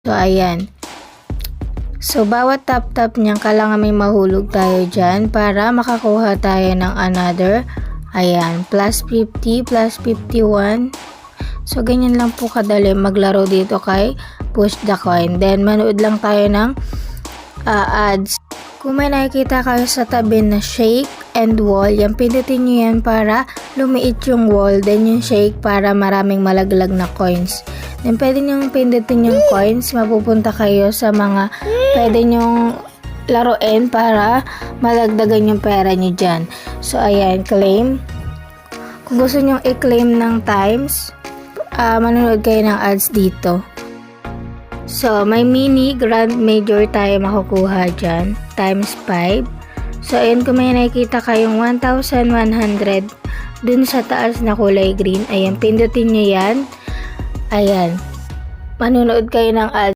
So, ayan. So, bawat tap-tap niyan, kailangan may mahulog tayo dyan para makakuha tayo ng another. Ayan, plus 50, plus 51. So, ganyan lang po kadali maglaro dito kay Push the Coin. Then, manood lang tayo ng ads. Kung may nakikita kayo sa tabi na shake and wall, yan, pindutin nyo yan para lumiit yung wall. Then, yung shake para maraming malaglag na coins. Then, pwede nyo pindutin yung coins. Mapupunta kayo sa mga pwede nyong laruin para malagdagan yung pera nyo dyan. So, ayan, claim. Kung gusto nyo i-claim ng times, manonood kayo ng ads dito. So, may mini, grand, major tayo makukuha dyan. Times 5. So, ayan, kung may nakikita kayong 1,100 dun sa taas na kulay green, ayan, pindutin nyo yan. Ayan, manonood kayo ng ads.